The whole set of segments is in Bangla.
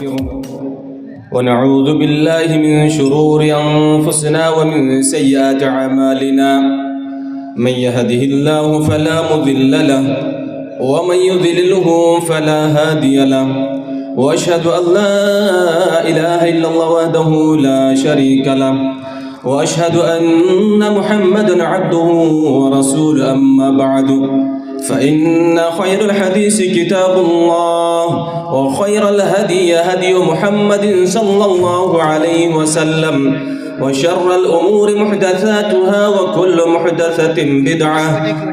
ونستغفره ونعوذ بالله من شرور أنفسنا ومن سيئات أعمالنا من يهده الله فلا مضل له ومن يضلله فلا هادي له وأشهد أن لا إله إلا الله وحده لا شريك له وأشهد أن محمدا عبده ورسوله أما بعد فإن خير الحديث كتاب الله وخير الهدي هدي محمد صلى الله عليه وسلم وشر الأمور محدثاتها وكل محدثة بدعة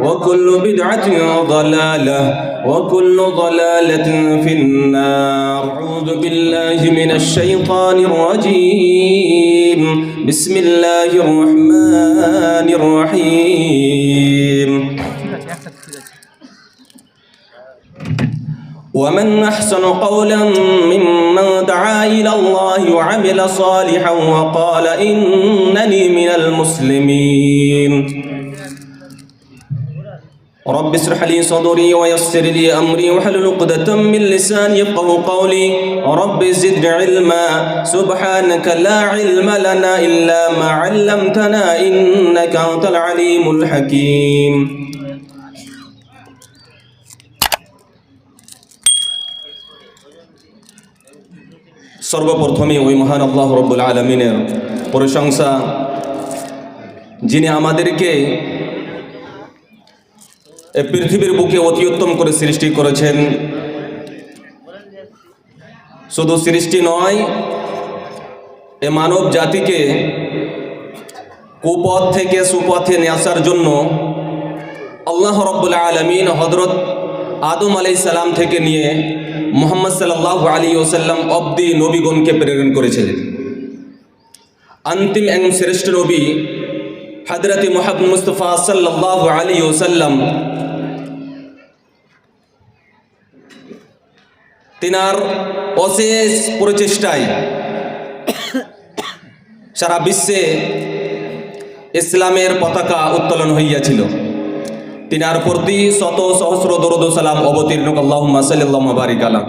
وكل بدعة ضلالة وكل ضلالة في النار. أعوذ بالله من الشيطان الرجيم. بسم الله الرحمن الرحيم. ومن أحسن قولا ممن دعا إلى الله وعمل صالحا وقال إنني من المسلمين. رب اشرح لي صدري ويسر لي أمري واحلل عقدة من لساني يفقهوا قولي. رب زدني علما سبحانك لا علم لنا إلا ما علمتنا إنك أنت العليم الحكيم. সর্বপ্রথমে ওই মহান আল্লাহ রব্বুল আলামিনের প্রশংসা, যিনি আমাদেরকে এই পৃথিবীর বুকে অতি উত্তম করে সৃষ্টি করেছেন। শুধু সৃষ্টি নয়, এ মানব জাতিকে কুপথ থেকে সুপথে নিয়ে আসার জন্য আল্লাহ রব্বুল আলামিন হযরত আদম আলাইহিস সালাম থেকে নিয়ে মুহাম্মদ সাল্লাল্লাহু আলাইহি ওয়াসাল্লাম অবধি নবীগণকে প্রেরণ করেছিলেন। অন্তিম এবং শ্রেষ্ঠ নবী হযরত মুহাম্মদ মুস্তাফা সাল্লাল্লাহু আলাইহি ওয়াসাল্লাম তিনার অশেষ প্রচেষ্টায় সারা বিশ্বে ইসলামের পতাকা উত্তোলন হইয়াছিল। তিনার প্রতি শত সহস্র দরুদ ও সালাম অবতীর্ণ। আল্লাহুম্মা সাল্লাল্লাহু ওয়া বারিক আলা।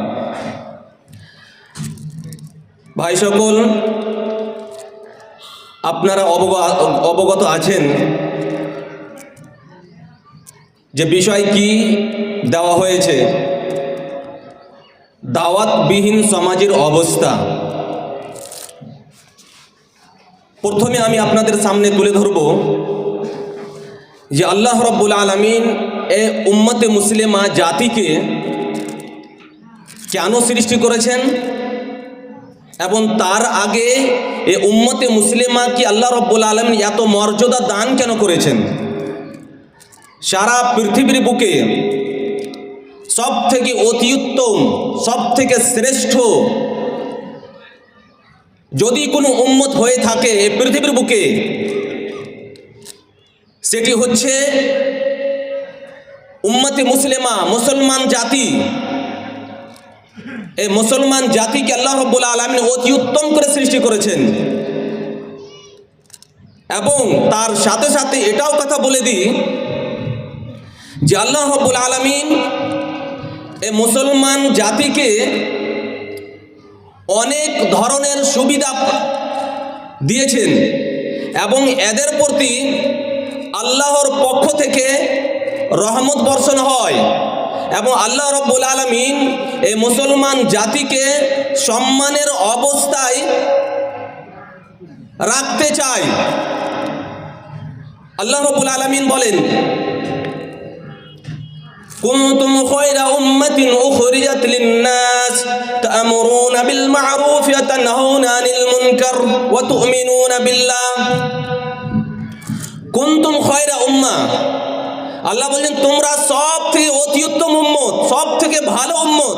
ভাই সকল, আপনারা অবগত আছেন যে বিষয় কি দেওয়া হয়েছে, দাওয়াতবিহীন সমাজের অবস্থা। প্রথমে আমি আপনাদের সামনে তুলে ধরব যে আল্লাহ রব্বুল আলামিন এ উম্মতে মুসলিমা জাতিকে কেন সৃষ্টি করেছেন এবং তার আগে এ উম্মতে মুসলিমা কি আল্লাহ রব্বুল আলামিন এত মর্যাদা দান কেন করেছেন। সারা পৃথিবীর বুকে সব থেকে অতি উত্তম, সব থেকে শ্রেষ্ঠ যদি কোনো উম্মত হয়ে থাকে এই পৃথিবীর বুকে, সেটি হচ্ছে উম্মতে মুসলিমা, মুসলমান জাতি। এই মুসলমান জাতিকে আল্লাহ রাব্বুল আলামিন অতি উত্তম করে সৃষ্টি করেছেন। এবং তার সাথে সাথে এটাও কথা বলে দিই যে আল্লাহ রাব্বুল আলামিন এই মুসলমান জাতিকে অনেক ধরনের সুবিধা দিয়েছেন এবং এদের প্রতি আল্লাহর পক্ষ থেকে রহমত বর্ষণ হয় এবং আল্লাহ রাব্বুল আলামিন এই মুসলমান জাতিকে সম্মানের অবস্থায় রাখতে চায়। আল্লাহ রাব্বুল আলামিন বলেন, কুনতুম খায়রা উম্মাতিন উখরিজাত লিন-নাস তা'মুরুনা বিল মা'রুফ ওয়া তানহাউনা আনিল মুনকার ওয়া তু'মিনুনা বিল্লাহ। কুনতুম খায়রা উম্মাহ, আল্লাহ বলেন তোমরা সব থেকে অতি উত্তম উম্মত, সব থেকে ভালো উম্মত,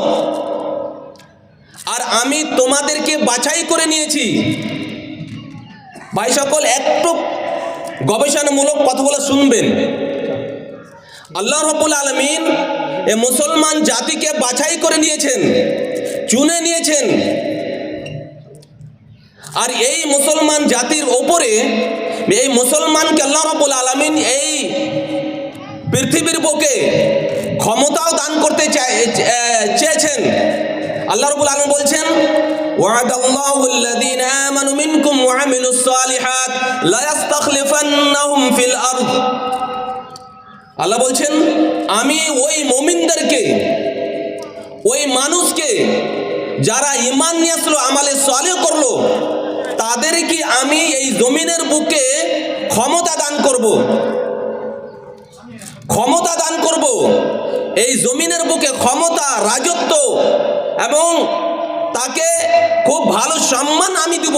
আর আমি তোমাদেরকে বাছাই করে নিয়েছি। ভাই সকল, একটু গবেষণামূলক কথাগুলো শুনবেন। আল্লাহ রাব্বুল আলামিন এই মুসলমান জাতিকে বাছাই করে নিয়েছেন, চুনে নিয়েছেন, আর এই মুসলমান জাতির ওপরে এই মুসলমানকে আল্লাহ রাব্বুল আলামিন এই পৃথিবীর বুকে ক্ষমতাও দান করতে চেয়েছেন। আল্লাহ রাব্বুল আলামিন বলছেন ওয়াদাল্লাহুল্লাযীনা আমানু মিনকুম ওয়া আমিলুস সালিহাত লা ইস্তাখলিফান্নাহুম ফিল আরদ। আল্লাহ বলছেন আমি ওই মুমিনদেরকে, ওই মানুষকে যারা ঈমান নিয়ে আসলো, আমালে সালেহ করলো, তাদেরকে আমি এই জমিনের বুকে ক্ষমতা দান করব, ক্ষমতা দান করব, এই জমিনের বুকে ক্ষমতা, রাজত্ব, এবং তাকে খুব ভালো সম্মান আমি দেব।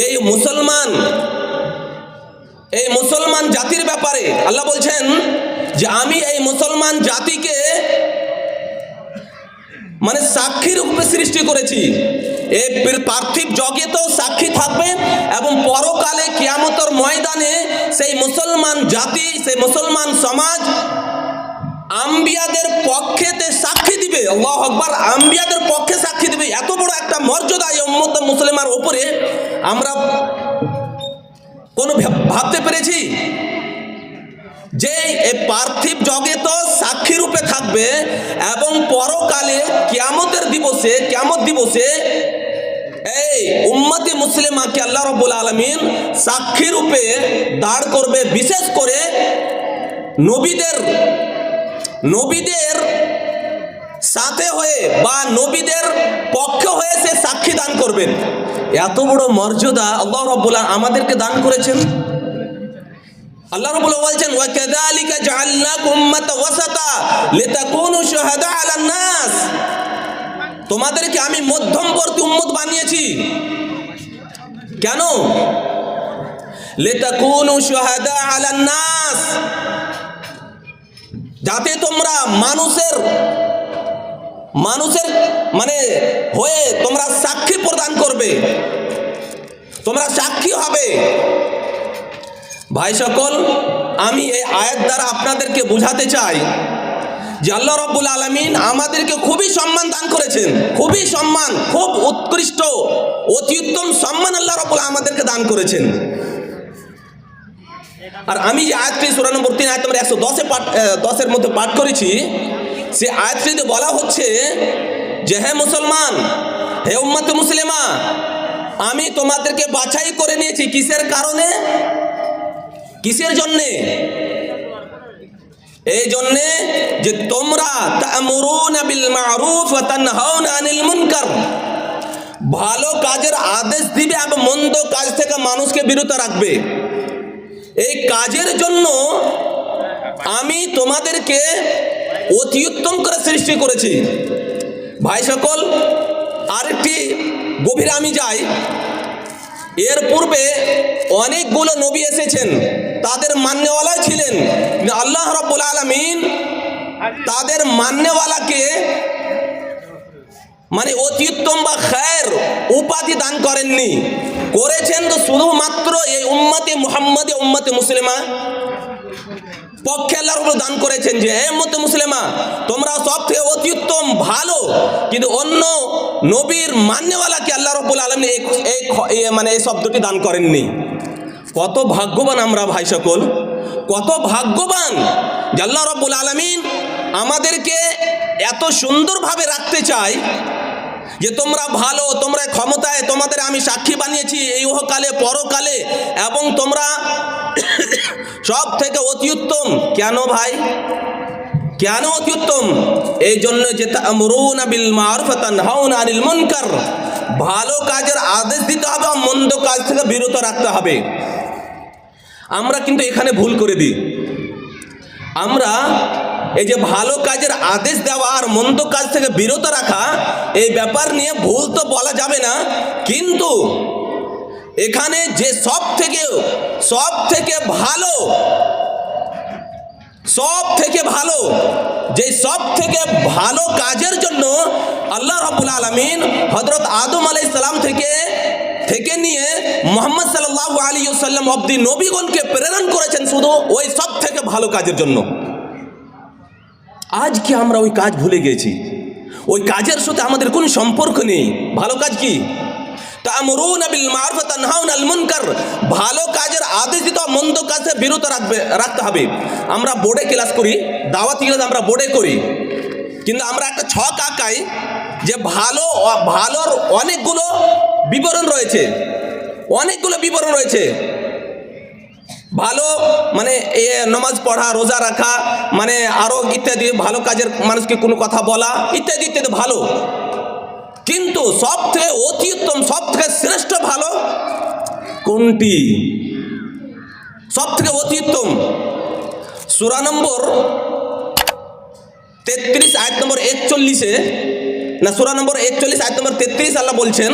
এই মুসলমান জাতির ব্যাপারে আল্লাহ বলছেন যে আমি এই মুসলমান জাতিকে মানে সাক্ষী রূপে সৃষ্টি করেছি। এই পার্থিব জগতেও সাক্ষী থাকবে এবং পরকালে কিয়ামতের ময়দানে সেই মুসলমান জাতি, সেই মুসলমান সমাজ আম্বিয়াদের পক্ষেতে সাক্ষী দিবে। আল্লাহু আকবার, আম্বিয়াদের পক্ষে সাক্ষী দিবে। এত বড় একটা মর্যাদা এই উম্মত মুসলিমার উপরে আমরা কোনো ভাবতে পেরেছি যে এই পার্থিব জগৎ সাক্ষী রূপে থাকবে এবং পরকালে কিয়ামত দিবসে এই উম্মতে মুসলিমাকে আল্লাহ রাব্বুল আলামিন সাক্ষী রূপে দাঁড় করবে। বিশেষ করে নবীদের সাথে হয়ে বা নবীদের পক্ষে হয়ে সে সাক্ষী দান করবেন। এত বড় মর্যাদা আল্লাহ রাব্বুল আলামিন আমাদেরকে দান করেছেন। আল্লাহ রাব্বুল বলছেন ওয়া কাযালিকা জাআলনাকুম উম্মাতান ওয়াসাতা লিতাকুনু শুহাদা আলান নাস। তোমাদেরকে আমি মধ্যমবর্তী উম্মত বানিয়েছি। কেন? লিতাকুনু শুহাদা আলান নাস, যাতে তোমরা মানুষের মানে হয়ে তোমরা সাক্ষী প্রদান করবে, তোমরা সাক্ষী হবে। ভাই সকল, আমি এই আয়াত দ্বারা আপনাদেরকে বুঝাতে চাই যে আল্লাহ রাব্বুল আলামিন আমাদেরকে খুবই সম্মান দান করেছেন। খুবই সম্মান, খুব উৎকৃষ্ট, অতি উত্তম সম্মান আল্লাহ রাব্বুল আমাদেরকে দান করেছেন। আর আমি যে আয়াতটি সূরা নম্বর 3 আয়াত নম্বর 110 মধ্যে পাঠ করেছি, সে আয়াতটিতে বলা হচ্ছে যে হে মুসলমান, হে উম্মতে মুসলিমা, আমি তোমাদেরকে বাছাই করে নিয়েছি। কিসের কারণে? কিসের জন্যে? এই জন্যে যে তোমরা তা'মুরুনা বিল মা'রুফ ওয়া তানহাউনা আনিল মুনকার, ভালো কাজের আদেশ দিবে এবং মন্দ কাজ থেকে মানুষকে বিরত রাখবে। এই কাজের জন্য আমি তোমাদেরকে অতি উত্তম করে সৃষ্টি করেছি। ভাই সকল, আরেকটি গভীরে আমি যাই। এর পূর্বে অনেকগুলো নবী এসেছেন, তাদের মান্যওয়ালা ছিলেন। আল্লাহ রাব্বুল আলামিন তাদের মান্যওয়ালাকে মানে অতি উত্তম বা খায়ের উপাধি দান করেননি, করেছেন তো শুধুমাত্র এই উম্মতে মুহাম্মাদে, উম্মতে মুসলিমা পক্ষে আল্লাহ রাব্বুল দান করেছেন যে হে উম্মতে মুসলিমা, তোমরা সব থেকে অতি উত্তম ভালো। কিন্তু অন্য নবীর মান্যওয়ালাকে আল্লাহ রাব্বুল আলামিন এই শব্দটি দান করেননি। কত ভাগ্যবান আমরা ভাই সকল, কত ভাগ্যবান যে আল্লাহ রাব্বুল আলামিন আমাদেরকে এত সুন্দরভাবে রাখতে চায় যে তোমরা ভালো, তোমরা ক্ষমতায়, তোমাদের আমি সাক্ষী বানিয়েছি এই ইহকালে পরকালে, এবং তোমরা সব থেকে অতি উত্তম। কেন ভাই? কেন অতি উত্তম? এই জন্য যে তা'মুরুনা বিল মা'রুফ ওয়া তানহাউনা আনিল মুনকার, ভালো কাজের আদেশ দিতে হবে, মন্দ কাজ থেকে বিরত রাখতে হবে। আমরা কিন্তু এখানে ভুল করে দিই। আমরা এই যে ভালো কাজের আদেশ দেওয়া আর মন্দ কাজ থেকে বিরত রাখা, এই ব্যাপার নিয়ে ভুল তো বলা যাবে না, কিন্তু এখানে যে সব থেকে ভালো যে সব থেকে ভালো কাজের জন্য আল্লাহ রাব্বুল আলামিন হযরত আদম আলাইহিস সালাম থেকে নিয়ে মুহাম্মদ সাল্লাল্লাহু আলাইহি ওয়াসাল্লাম অবধি নবীগণকে প্রেরণ করেছেন শুধু ওই সব থেকে ভালো কাজের জন্য। আজ কি আমরা ওই কাজ ভুলে গেছি? ওই কাজের সাথে আমাদের কোনো সম্পর্ক নেই। ভালো কাজ কি? তা'মুরুনা বিল মা'রুফ ওয়া তানহাউনা আনিল মুনকার, ভালো কাজের আদেশ দিতে হবে, মন্দ কাজে বিরত রাখতে হবে। আমরা বোর্ডে ক্লাস করি, দাওয়াতি ক্লাস আমরা বোর্ডে করি, কিন্তু আমরা একটা ছক আঁকাই যে ভালোর অনেকগুলো বিবরণ রয়েছে, ভালো মানে নামাজ পড়া, রোজা রাখা, মানে আরো ইত্যাদি ভালো কাজের মানুষকে কোনো কথা বলা ইত্যাদি ইত্যাদি ভালো। কিন্তু সব থেকে অতি উত্তম, সব থেকে শ্রেষ্ঠ ভালো কোনটি? সব থেকে অতি উত্তম সূরা নম্বর 33 আয়াত নম্বর 41-এ, না সূরা নম্বর 41 আয়াত নম্বর 33 আল্লাহ বলছেন,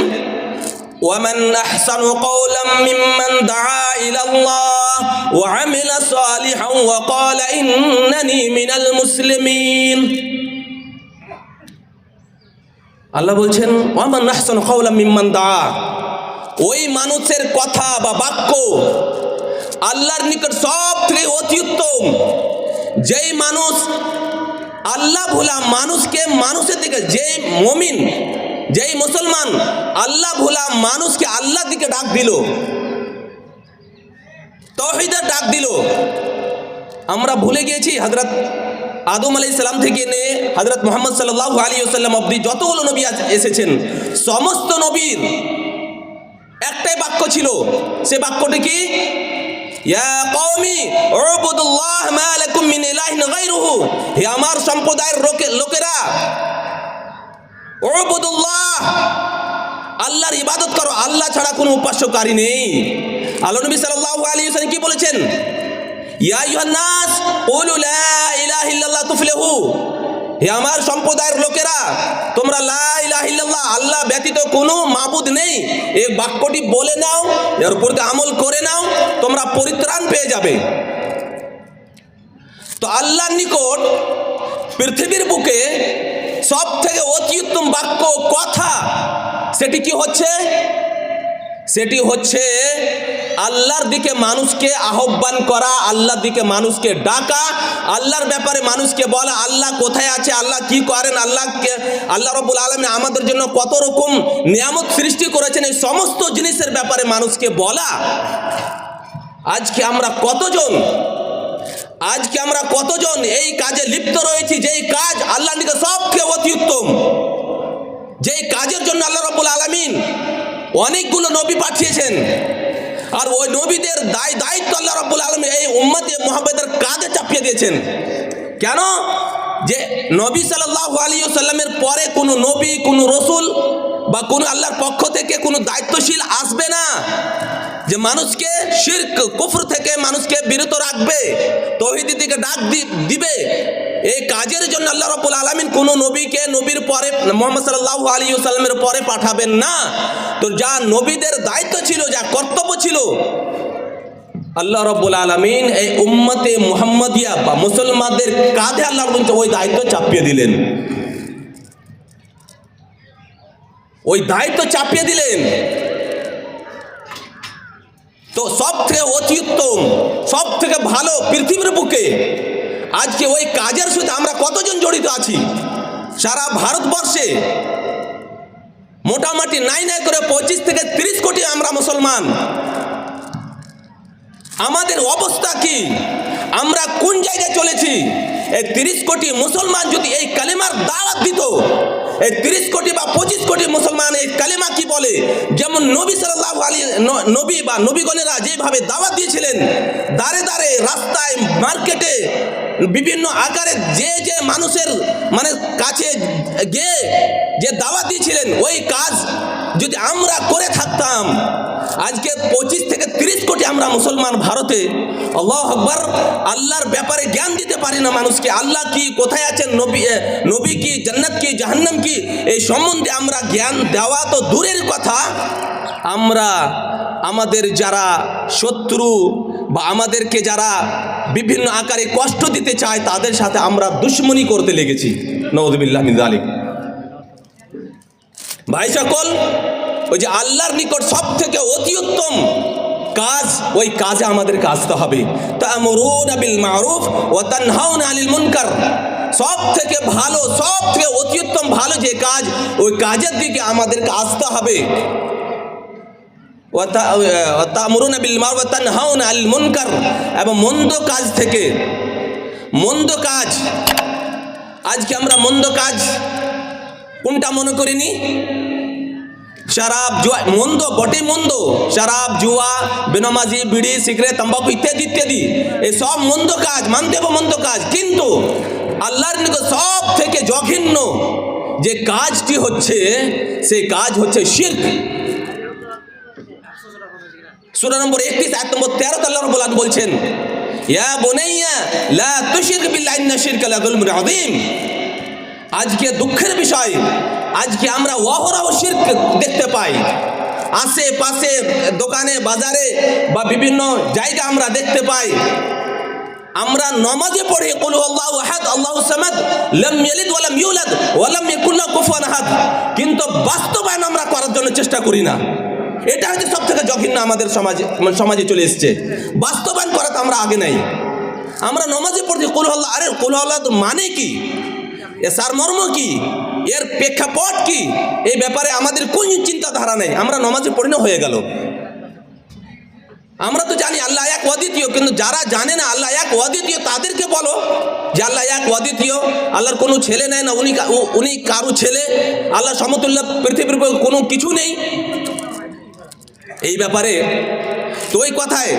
ওয়ামান আহসানু কাওলাম মিম্মান দাআ ইলাল্লাহ ওয়া আমিলা সালিহান ওয়া ক্বালা ইন্নানি মিনাল মুসলিমিন। আল্লাহ বলছেন ওয়ামান আহসানু কাওলাম মিম্মান দাআ, ওই মানুষের কথা বা বাক্য আল্লাহর নিকট সব থেকে অতি উত্তম, যেই মানুষ আল্লাহ ভোলা মানুষকে মানুষের দিকে, যেই মুমিন, যেই মুসলমান আল্লাহ ভোলা মানুষকে আল্লাহর দিকে ডাক দিল, তাওহীদের ডাক দিল। আমরা ভুলে গিয়েছি হযরত আদম আলাইহিস সালাম থেকে নিয়ে হযরত মুহাম্মদ সাল্লাল্লাহু আলাইহি ওয়াসাল্লাম অবধি যতগুলো নবী এসেছেন, সমস্ত নবীর একটাই বাক্য ছিল। সে বাক্যটি কি? ইয়া কওমি উবুদুল্লাহ মা লাকুম মিন ইলাহিন গায়রুহু, হে আমার সম্প্রদায়ের লোকেরা, উবুদুল্লাহ, আল্লাহর ইবাদত করো, আল্লাহ ছাড়া কোনো উপাস্যকারী নেই। আল্লাহ নবী সাল্লাল্লাহু আলাইহি ওয়াসাল্লাম কি বলেছেন? ইয়া আইয়ুহান নাস কুলু লা ইলাহা ইল্লাল্লাহ তুফলিহু, হে আমার সম্প্রদায়ের লোকেরা, তোমরা লা ইলাহা ইল্লাল্লাহ, আল্লাহ ব্যতীত কোনো মাবুদ নেই, এই বাক্যটি বলে নাও, এর উপর আমল করে নাও, তোমরা পরিত্রাণ পেয়ে যাবে। তো আল্লাহর নিকট পৃথিবীর বুকে সব থেকে অতি উত্তম বাক্য, কথা, সেটি কি হচ্ছে? সেটি হচ্ছে আল্লাহর দিকে মানুষকে আহ্বান করা, আল্লাহর দিকে মানুষকে ডাকা, আল্লাহর ব্যাপারে মানুষকে বলা, আল্লাহ কোথায় আছে, আল্লাহ কি করেন, আল্লাহ রাব্বুল আলামিন আমাদের জন্য কত রকম নিয়ামত সৃষ্টি করেছেন, এই সমস্ত জিনিসের ব্যাপারে মানুষকে বলা। আজকে আমরা কতজন এই কাজে লিপ্ত রয়েছি, যেই কাজ আল্লাহর দিকে সব থেকে অতি উত্তম, যেই কাজের জন্য আল্লাহ রাব্বুল আলামিন অনেকগুলো নবী পাঠিয়েছেন, আর ওই নবীদের দায়িত্ব আল্লাহ রাব্বুল আলামিন এই উম্মতে মুহাম্মাদের কাঁধে চাপিয়ে দিয়েছেন। কেন? যে নবী সাল্লাল্লাহু আলাইহি ওয়াসাল্লামের পরে কোনো নবী, কোনো রসুল বা কোনো আল্লাহর পক্ষ থেকে কোনো দায়িত্বশীল আসবে না, যে মানুষকে শিরক কুফর থেকে মানুষকে বিরত রাখবে, তাওহীদের দিকে ডাক দিবে। এই কাজের জন্য আল্লাহ রাব্বুল আলামিন কোন নবীকে নবীর পরে মুহাম্মদ সাল্লাল্লাহু আলাইহি ওয়াসাল্লামের পরে পাঠাবেন না। তো যা নবীদের দায়িত্ব ছিল, যা কর্তব্য ছিল, আল্লাহ রাব্বুল আলামিন এই উম্মতে মুহাম্মাদিয়া বা মুসলমানদের কাঁধে আল্লাহ রাব্বুল ওই দায়িত্ব চাপিয়ে দিলেন। তো সব থেকে অতি উত্তম, সব থেকে ভালো পৃথিবীর বুকে আজকে ওই কাজের সাথে আমরা কতজন জড়িত আছি? সারা ভারতবর্ষে মোটামুটি নাই করে 25 থেকে 30 কোটি আমরা মুসলমান। আমাদের অবস্থা কি? আমরা কোন জায়গায় চলেছি? এই 30 কোটি মুসলমান যদি এই কালেমার দাওয়াত দিত, এই 30 কোটি বা 25 কোটি মুসলমান এই কালেমা কি বলে, যেমন নবী সাল্লাল্লাহু আলাইহি নবী বা নবীগণেরা যেভাবে দাওয়াত দিয়েছিলেন, দাঁড়ে দাঁড়ে, রাস্তায়, মার্কেটে, বিভিন্ন আকারে যে মানুষের মানে কাছে গিয়ে যে দাওয়াত দিয়েছিলেন, ওই কাজ যদি আমরা করে থাকতাম, আজকে 25 থেকে 30 কোটি আমরা মুসলমান ভারতে, আল্লাহু আকবার, আল্লাহর ব্যাপারে জ্ঞান দিতে পারি না মানুষকে। আল্লাহ কি, কোথায় আছেন, নবী কি, জান্নাত কি, জাহান্নাম কি, এই সম্বন্ধে আমরা জ্ঞান দেওয়া তো দূরের কথা, আমরা আমাদের যারা শত্রু বা আমাদেরকে যারা বিভিন্ন আকারে কষ্ট দিতে চায়, তাদের সাথে আমরা দুশমনি করতে লেগেছি। নাউযুবিল্লাহ মিন যালিক। ভাই সকল, ওই যে আল্লাহর নিকট সব থেকে অতি উত্তম কাজ, ওই কাজে আমাদেরকে আসতে হবে। তা'মুরুনা বিল মা'রুফ ওয়া তানহাউনা আনিল মুনকার, সব থেকে ভালো, সব থেকে অতি উত্তম ভালো যে কাজ, ওই কাজের দিকে আমাদেরকে আসতে হবে। ওয়া তা'মুরুনা বিল মা'রুফ ওয়া তানহাউনা আনিল মুনকার, এবং মন্দ কাজ থেকে, মন্দ কাজ আজকে আমরা মন্দ কাজ কোনটা মনে করিনি? শরাব জুয়া মন্দ, বটে মন্দ। শরাব, জুয়া, বেনামাজি, বিড়ি, সিগারেট, তাম্বাকু ইত্যাদি ইত্যাদি, এই সব মন্দ কাজ, মানতে হবে মন্দ কাজ। কিন্তু আল্লাহর নিকট সব থেকে জঘন্য যে কাজটি হচ্ছে, সেই কাজ হচ্ছে শিরক। সূরা নম্বর 31 আয়াত নম্বর 13 আল্লাহ রাব্বুল আলামিন বলছেন, ইয়া বুনাইয়া লা তুশরিক বিল্লাহি ইন্না শিরকা লাযুলমুন আযীম। আজকে দুঃখের বিষয়, আজকে আমরা অহরহ শিরক দেখতে পাই। আশেপাশে দোকানে, বাজারে বা বিভিন্ন জায়গা আমরা দেখতে পাই। আমরা নামাজে পড়ে কুল হুয়াল্লাহু আহাদ আল্লাহুস সামাদ লাম ইয়ালিদ ওয়া লাম ইউলাদ ওয়া লাম ইয়াকুল লাহু কুফুয়ান আহাদ, কিন্তু বাস্তবায়ন আমরা করার জন্য চেষ্টা করি না। এটা হচ্ছে সব থেকে জঘন্য আমাদের সমাজে চলে এসছে। বাস্তবায়ন করাতে আমরা আগে নাই। আমরা নামাজে পড়ছি কুল হুয়াল্লাহ, আরে কুল হুয়াল্লাহ মানে কি, এর সারমর্ম কি, এর প্রেক্ষাপট কি, এই ব্যাপারে আমাদের কোন চিন্তাধারা নেই। আমরা নামাজে পড়ি না, হয়ে গেল। আমরা তো জানি আল্লাহ এক অদ্বিতীয়, কিন্তু যারা জানে না আল্লাহ এক অদ্বিতীয় তাদেরকে বলো যে আল্লাহ এক অদ্বিতীয়, আল্লাহর কোনো ছেলে নেই না, উনি কারো ছেলে, আল্লাহ সমতুল্য পৃথিবীর কোনো কিছু নেই। এই ব্যাপারে তো ওই কথায়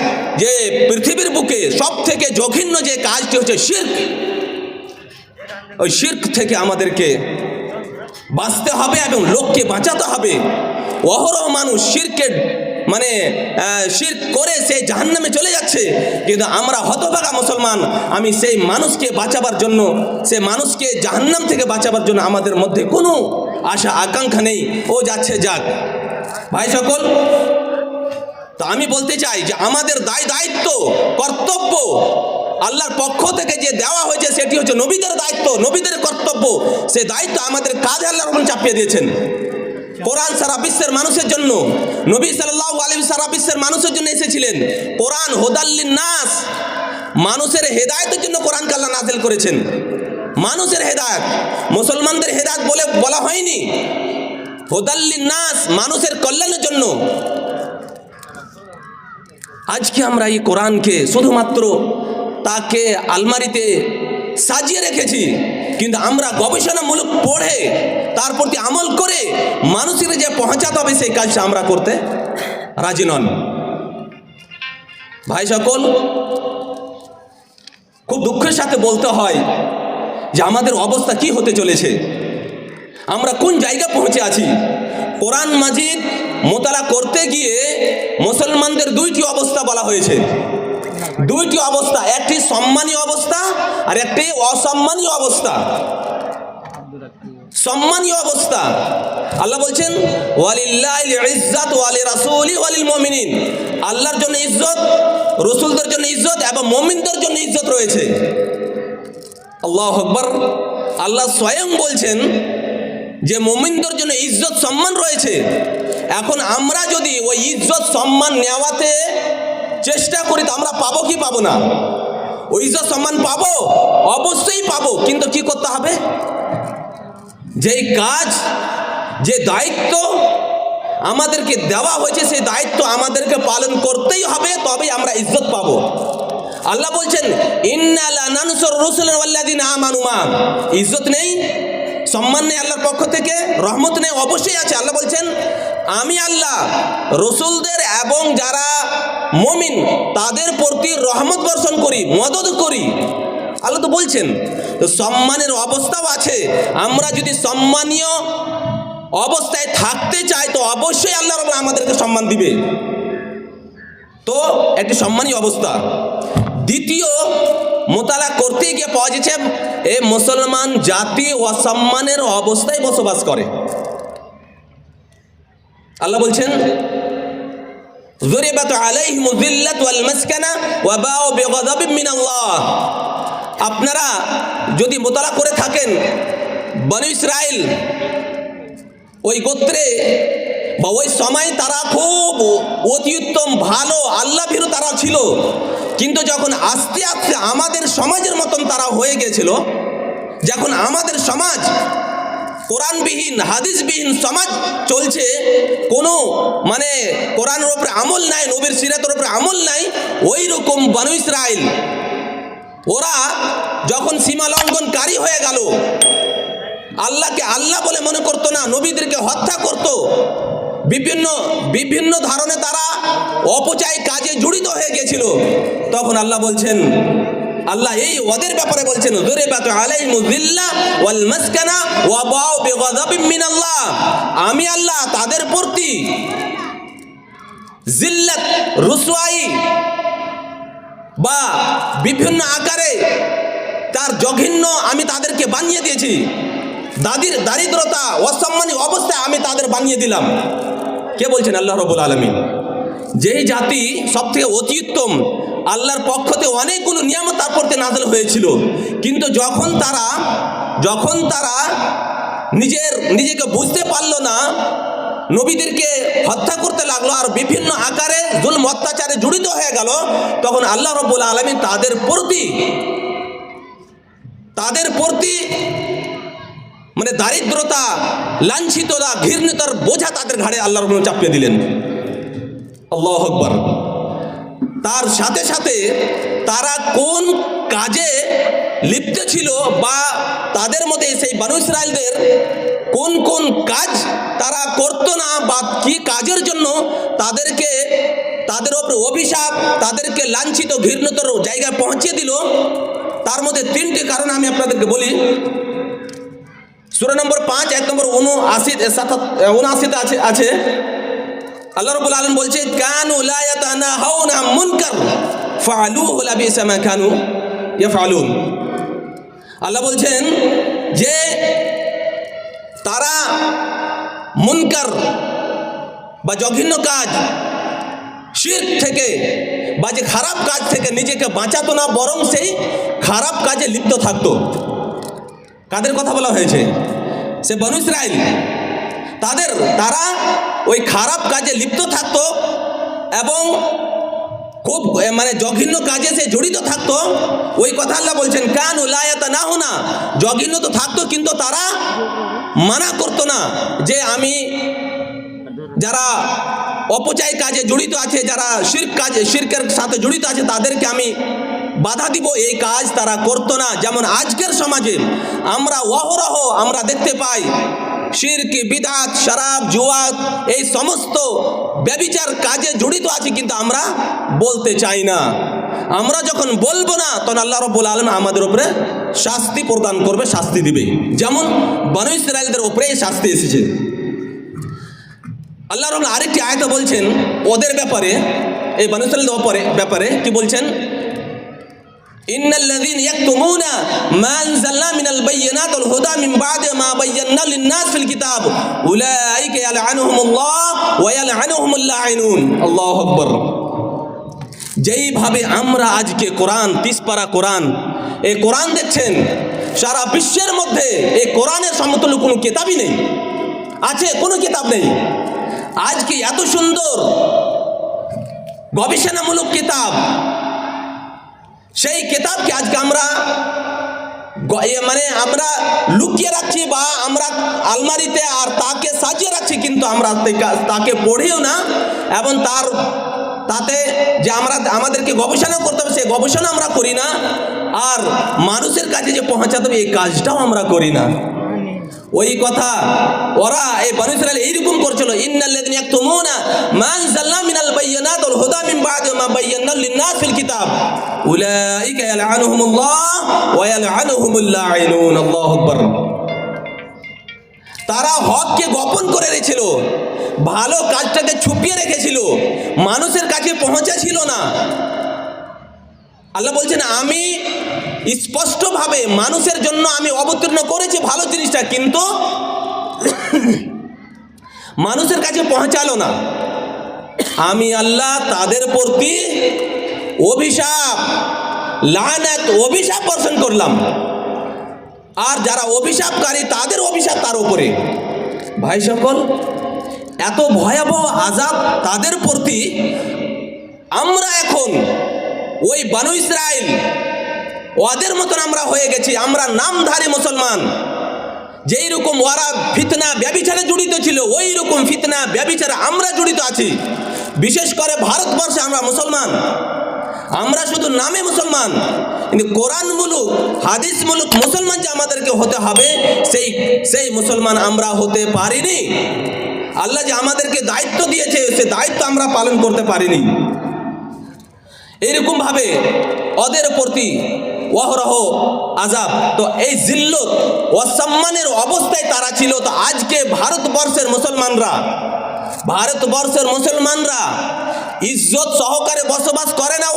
যে পৃথিবীর বুকে সব থেকে জঘন্য যে কাজটি হচ্ছে শিরক, ওই শিরক থেকে আমাদেরকে বাঁচতে হবে এবং লোককে বাঁচাতে হবে। অহরহ মানুষ শিরকের মানে শিরক করে সে জাহান্নামে চলে যাচ্ছে, কিন্তু আমরা হতভাগা মুসলমান, আমি সেই মানুষকে বাঁচাবার জন্য, সে মানুষকে জাহান্নাম থেকে বাঁচাবার জন্য আমাদের মধ্যে কোনো আশা আকাঙ্ক্ষা নেই। ও যাচ্ছে যাক। ভাই সকল, তো আমি বলতে চাই যে আমাদের দায়িত্ব, কর্তব্য আল্লাহর পক্ষ থেকে যে দেওয়া হয়েছে সেটি হচ্ছে নবীদের দায়িত্ব, নবীদের কর্তব্য। সে দায়িত্ব আমাদের কাঁধে আল্লাহ রাব্বুল চাপিয়ে দিয়েছেন। কোরআন সারা বিশ্বের মানুষের জন্য, নবী সাল্লাল্লাহু আলাইহি সারা বিশ্বের মানুষের জন্য এসেছিলেন। কোরআন হুদাল লিন-নাস, মানুষের হেদায়েতের জন্য কোরআনকে আল্লাহ নাযিল করেছেন। মানুষের হেদায়েত, মুসলমানদের হেদায়েত বলে বলা হয়নি, হুদাল লিন-নাস, মানুষের কল্যাণের জন্য। আজকে আমরা এই কোরআনকে শুধুমাত্র তাকে আলমারিতে সাজিয়ে রেখেছি, কিন্তু আমরা গবেষণামূলক পড়ে তার প্রতি আমল করে মানুষের যে পৌঁছাতে হবে সেই কাজটা আমরা করতে রাজি নন। ভাই সকল, খুব দুঃখের সাথে বলতে হয় যে আমাদের অবস্থা কি হতে চলেছে, আমরা কোন জায়গায় পৌঁছে আছি। কোরআন মাজিদ মোতালা করতে গিয়ে মুসলমানদের দুইটি অবস্থা বলা হয়েছে। দুইটি অবস্থা, একটি সম্মানীয় অবস্থা আর একটি অসম্মানীয় অবস্থা। সম্মানীয় অবস্থা আল্লাহ বলছেন ওয়ালিল্লাহিল ইজ্জাতু ওয়া লিরাসূলি ওয়া লিল মুমিনিন, আল্লাহর জন্য ইজ্জত, রাসূলদের জন্য ইজ্জত এবং মুমিনদের জন্য ইজ্জত রয়েছে। আল্লাহু আকবার। আল্লাহ স্বয়ং বলছেন যে মুমিনদের জন্য ইজ্জত সম্মান রয়েছে। এখন আমরা যদি ওই ইজ্জত সম্মান নেওয়াতে চেষ্টা করি তো আমরা পাবো কি পাবো না? ওই ইজ্জত সম্মান পাবো, অবশ্যই পাবো, কিন্তু কি করতে হবে? যেই কাজ, যে দায়িত্ব আমাদেরকে দেওয়া হয়েছে সেই দায়িত্ব আমাদেরকে পালন করতেই হবে, তবেই আমরা ইজ্জত পাবো। আল্লাহ বলছেন ইন্না লানানসুরু রুসুলানা ওয়াল্লাযিনা আমানু মা, ইজ্জত নেই, সম্মান নেই আল্লাহর পক্ষ থেকে, রহমত নেই, অবশ্যই আছে। আল্লাহ বলছেন আমি আল্লাহ রসুলদের এবং যারা মুমিন তাদের প্রতি রহমত বর্ষণ করি, মদদ করি। আল্লাহ তো বলছেন, তো সম্মানের অবস্থাও আছে। আমরা যদি সম্মানীয় অবস্থায় থাকতে চাই তো অবশ্যই আল্লাহ রাব্বুল আমাদেরকে সম্মান দিবে। তো একটি সম্মানীয় অবস্থা। দ্বিতীয়, মোতালা করতে গিয়ে পাওয়া যাচ্ছে এ মুসলমান জাতি অসম্মানের অবস্থায় বসবাস করে। আল্লাহ বলছেন যুরিবাত আলাইহিমুয যিল্লাতু ওয়াল মাসকানা ওয়া বাউ বিগাযাবিন মিনাল্লাহ। আপনারা যদি মোতালা করে থাকেন বনী ইসরাইল ওই গোত্রে বা ওই সময় তারা খুব অতি উত্তম ভালো আল্লাহ ভীরু তারা ছিল, কিন্তু যখন আস্তে আস্তে আমাদের সমাজের মতন তারা হয়ে গেছিল, যখন আমাদের সমাজ কোরআনবিহীন হাদিসবিহীন সমাজ চলছে, কোনো মানে কোরআনের উপরে আমল নাই, নবীর সিরাতের উপরে আমল নাই, ওই রকম বনী ইসরাইল ওরা যখন সীমা লঙ্ঘনকারী হয়ে গেল, আল্লাহকে আল্লাহ বলে মনে করতো না, নবীদেরকে হত্যা করত, বিভিন্ন বিভিন্ন ধরনের তারা অপচয় কাজে জড়িত হয়ে গেছিল, তখন আল্লাহ বলছেন, আল্লাহ এই ওদের ব্যাপারে বলছেন, যুরিবাত আলাইহিমুয যিল্লাহ ওয়াল মাসকানা ওয়া বাউ বিগাযাবিন মিনাল্লাহ, আমি আল্লাহ তাদের প্রতি জিল্লাত, রুসওয়াই বা বিভিন্ন আকারে তার জঘন্য আমি তাদেরকে বানিয়ে দিয়েছি, দারিদ্রতা অসম্মানী অবস্থায় আমি তাদের বানিয়ে দিলাম। কে বলছেন? আল্লাহ রাব্বুল আলামিন। যেই জাতি সব থেকে অতি উত্তম, আল্লাহর পক্ষতে অনেকগুলো নিয়ামত তার প্রতি নাযিল হয়েছিল, কিন্তু যখন তারা নিজেকে বুঝতে পারলো না, নবীদেরকে হত্যা করতে লাগলো আর বিভিন্ন আকারে জুলম অত্যাচারে জড়িত হয়ে গেল, তখন আল্লাহ রাব্বুল আলামিন তাদের প্রতি মানে দারিদ্রতা, লাঞ্ছিততা, ঘৃণিতর বোঝা তাদের ঘাড়ে আল্লাহ রাব্বুল চাপিয়ে দিলেন। আল্লাহু আকবার। তার সাথে সাথে তারা কোন কাজে লিপ্ত ছিল বা তাদের মধ্যে সেই বনু ইসরাইলদের কোন কোন কাজ তারা করতো না বা কি কাজের জন্য তাদের উপরে অভিশাপ, তাদেরকে লাঞ্ছিত ঘৃণিতর জায়গায় পৌঁছিয়ে দিল, তার মধ্যে 3টি কারণ আমি আপনাদেরকে বলি। সূরা নম্বর 5 আয়াত নম্বর 79 আছে আল্লাহ রাব্বুল আলামিন বলছে, কানু লা ইয়াতানাহাউনা আন মুনকার ফাআলুহু লাবিসা মা কানু ইয়াফআলুন। আল্লাহ বলছেন যে তারা মুনকার বা জঘন্য কাজ, শিরক থেকে বা যে খারাপ কাজ থেকে নিজেকে বাঁচাতো না, বরং সেই খারাপ কাজে লিপ্ত থাকতো। কাদের কথা বলা হয়েছে? সে বনু ইসরাইল। তারা ওই খারাপ কাজে লিপ্ত থাকতো এবং খুব মানে জঘন্য কাজে সে জড়িত থাকতো। ওই কথা আল্লাহ বলছেন, কানু লা ইয়াতানাহুনা, জঘন্য তো থাকতো কিন্তু তারা মানা করতো না যে আমি যারা অপচয় কাজে জড়িত আছে, যারা শিরকের সাথে জড়িত আছে তাদেরকে আমি বাধা দিব, এই কাজ তারা করতো না। যেমন আজকের সমাজে আমরা অহরহ আমরা দেখতে পাই শিরক, বিদআত, শরাব, জুয়া, এই সমস্ত ব্যভিচার কাজে জড়িত আছে, কিন্তু আমরা বলতে চাই না। আমরা যখন বলবো না, তখন আল্লাহ রাব্বুল আলামিন আমাদের উপরে শাস্তি প্রদান করবে, শাস্তি দিবে। যেমন বনু ইসরাইলদের উপরে এই শাস্তি এসেছে। আল্লাহ রাব্বুল আরেকটি আয়াতে বলছেন ওদের ব্যাপারে, এই বনু ইসরাইলদের ব্যাপারে কি বলছেন? ইন্নাল্লাযীনা ইয়াকতুমুনা মা আনজালনা মিনাল বায়্যিনাতি ওয়াল হুদা মিন বা'দি মা বায়্যান্না লিন-নাস ফিল কিতাব উলাইকা ইয়ালআনুহুমুল্লাহ ওয়া ইয়ালআনুহুমুল লাঈনুন। আল্লাহু আকবার। যেইভাবে আমরা আজকে কোরআন, 30 পারা কোরআন, এই কোরআন দেখছেন সারা বিশ্বের মধ্যে এই কোরআনের সমতুল্য কোনো কিতাবই নেই। আছে কোনো কিতাব নেই। আজকে এত সুন্দর গবেষণামূলক কিতাব, সেই কিতাবকে আজকে আমরা লুকিয়ে রাখছি বা আমরা আলমারিতে আর তাকে সাজিয়ে রাখছি, কিন্তু আমরা তাকে পড়িও না এবং তাতে যে আমাদেরকে গবেষণা করতে হবে সেই গবেষণা আমরা করি না, আর মানুষের কাছে যে পৌঁছাতে হবে এই কাজটাও আমরা করি না। ওই কথা ওরা এই বনু ইসরাইল এইরকম করছিল, ইন্নাল্লাযীনা ইয়াকতুমুনা মা আনজালনা মিনাল বায়্যিনাতি ওয়াল হুদা মিন বা'দি মা বায়্যান্না লিন-নাস ফিল কিতাব উলাইকা ইয়ালআনুহুমুল্লাহ ওয়া ইয়ালআনুহুমুল লাঈনুন। আল্লাহু আকবার। তারা হককে গোপন করে রেখেছিল, ভালো কাজটাকে ছুপিয়ে রেখেছিল, মানুষের কাছে পৌঁছেছিল না। আল্লাহ বলছেন, আমি স্পষ্টভাবে মানুষের জন্য আমি অবতীর্ণ করেছি ভালো জিনিসটা, কিন্তু মানুষের কাছে পৌঁছালো না। আমি আল্লাহ তাদের প্রতি অভিশাপ, লানত, অভিশাপ বর্ষণ করলাম, আর যারা অভিশাপকারী তাদের অভিশাপ তার উপরে। ভাই সকল, এত ভয়াবহ আযাব তাদের প্রতি। আমরা এখন ওই বনু ইসরাইল ওদের মতন আমরা হয়ে গেছি। আমরা নামধারী মুসলমান। যেই রকম ওরা ফিতনা ব্যভিচারে জড়িত ছিল, ওই রকম ফিতনা ব্যভিচারে আমরা জড়িত আছি। বিশেষ করে ভারতবর্ষে আমরা মুসলমান, আমরা শুধু নামে মুসলমান, কিন্তু কোরআন মুলুক হাদিস মুলুক মুসলমান যে আমাদেরকে হতে হবে, সেই মুসলমান আমরা হতে পারিনি। আল্লাহ যে আমাদেরকে দায়িত্ব দিয়েছে, সে দায়িত্ব আমরা পালন করতে পারিনি। এইরকম ভাবে ওদের প্রতি অহরহ আযাব। তো এই জিল্লত অসম্মানের অবস্থায় তারা ছিল। তো আজকে ভারতবর্ষের মুসলমানরা ইজ্জত সহকারে বসবাস করে না,